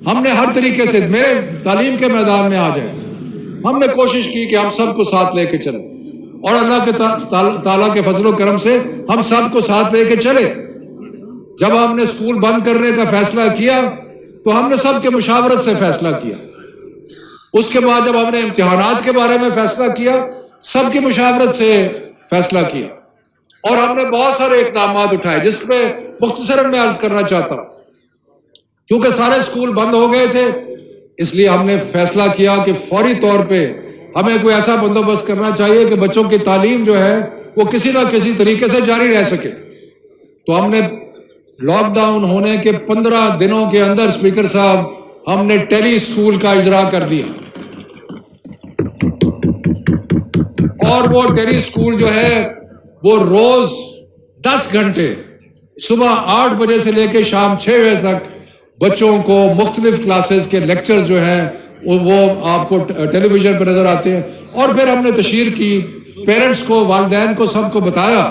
ہم نے ہر طریقے سے میرے تعلیم کے میدان میں آ جائیں، ہم نے کوشش کی کہ ہم سب کو ساتھ لے کے چلیں، اور اللہ کے تعالیٰ کے فضل و کرم سے ہم سب کو ساتھ لے کے چلے۔ جب ہم نے اسکول بند کرنے کا فیصلہ کیا تو ہم نے سب کے مشاورت سے فیصلہ کیا۔ اس کے بعد جب ہم نے امتحانات کے بارے میں فیصلہ کیا، سب کی مشاورت سے فیصلہ کیا، اور ہم نے بہت سارے اقدامات اٹھائے جس میں مختصراً میں عرض کرنا چاہتا ہوں۔ کیونکہ سارے اسکول بند ہو گئے تھے، اس لیے ہم نے فیصلہ کیا کہ فوری طور پہ ہمیں کوئی ایسا بندوبست کرنا چاہیے کہ بچوں کی تعلیم جو ہے وہ کسی نہ کسی طریقے سے جاری رہ سکے۔ تو ہم نے لاک ڈاؤن ہونے کے 15 دنوں کے اندر اسپیکر صاحب ہم نے ٹیلی اسکول کا اجرا کر دیا، اور وہ ٹیلی اسکول جو ہے وہ روز 10 گھنٹے صبح 8 بجے سے لے کے شام 6 بجے تک بچوں کو مختلف کلاسز کے لیکچر جو ہیں وہ آپ کو ٹیلی ویژن پہ نظر آتے ہیں۔ اور پھر ہم نے تشہیر کی، پیرنٹس کو، والدین کو، سب کو بتایا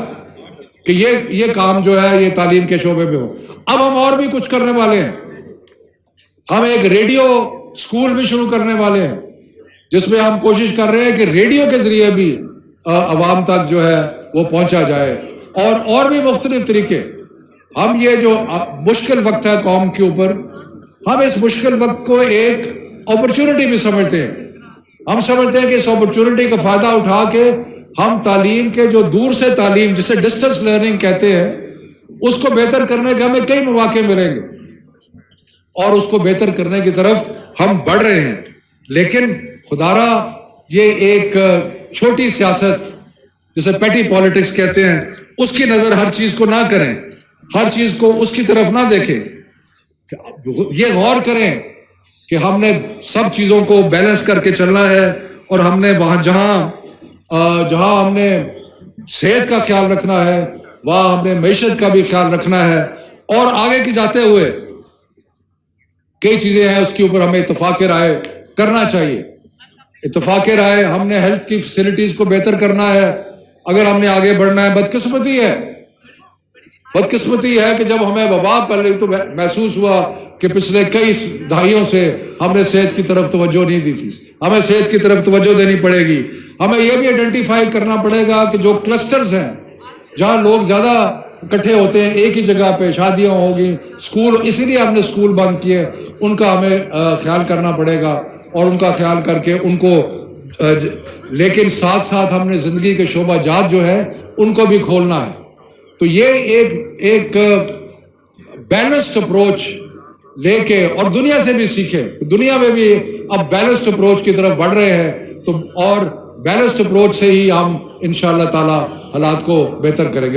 کہ یہ کام جو ہے یہ تعلیم کے شعبے میں ہو۔ اب ہم اور بھی کچھ کرنے والے ہیں، ہم ایک ریڈیو اسکول بھی شروع کرنے والے ہیں، جس میں ہم کوشش کر رہے ہیں کہ ریڈیو کے ذریعے بھی عوام تک جو ہے وہ پہنچا جائے، اور بھی مختلف طریقے۔ ہم یہ جو مشکل وقت ہے قوم کے اوپر، ہم اس مشکل وقت کو ایک اپرچونٹی بھی سمجھتے ہیں۔ ہم سمجھتے ہیں کہ اس اپرچونٹی کا فائدہ اٹھا کے ہم تعلیم کے جو دور سے تعلیم، جسے ڈسٹنس لرننگ کہتے ہیں، اس کو بہتر کرنے کے ہمیں کئی مواقع ملیں گے، اور اس کو بہتر کرنے کی طرف ہم بڑھ رہے ہیں۔ لیکن خدارا یہ ایک چھوٹی سیاست، جسے پیٹی پالیٹکس کہتے ہیں، اس کی نظر ہر چیز کو نہ کریں، ہر چیز کو اس کی طرف نہ دیکھیں۔ یہ غور کریں کہ ہم نے سب چیزوں کو بیلنس کر کے چلنا ہے، اور ہم نے وہاں جہاں ہم نے صحت کا خیال رکھنا ہے، وہاں ہم نے معیشت کا بھی خیال رکھنا ہے، اور آگے کی جاتے ہوئے کئی چیزیں ہیں اس کے اوپر ہمیں اتفاق رائے کرنا چاہیے۔ اتفاق رائے، ہم نے ہیلتھ کی فیسلٹیز کو بہتر کرنا ہے اگر ہم نے آگے بڑھنا ہے۔ بدقسمتی ہے کہ جب ہمیں وبا پڑی تو محسوس ہوا کہ پچھلے کئی دہائیوں سے ہم نے صحت کی طرف توجہ نہیں دی تھی۔ ہمیں صحت کی طرف توجہ دینی پڑے گی۔ ہمیں یہ بھی آئیڈینٹیفائی کرنا پڑے گا کہ جو کلسٹرز ہیں، جہاں لوگ زیادہ اکٹھے ہوتے ہیں ایک ہی جگہ پہ، شادیاں ہوگی، اسکول، اسی لیے ہم نے اسکول بند کیے، ان کا ہمیں خیال کرنا پڑے گا، اور ان کا خیال کر کے ان کو، لیکن ساتھ ساتھ ہم نے زندگی کے شعبہ جات جو ہے ان کو بھی کھولنا ہے۔ تو یہ ایک بیلنسڈ اپروچ لے کے، اور دنیا سے بھی سیکھے، دنیا میں بھی اب بیلنسڈ اپروچ کی طرف بڑھ رہے ہیں، تو اور بیلنسڈ اپروچ سے ہی ہم انشاءاللہ تعالی حالات کو بہتر کریں گے۔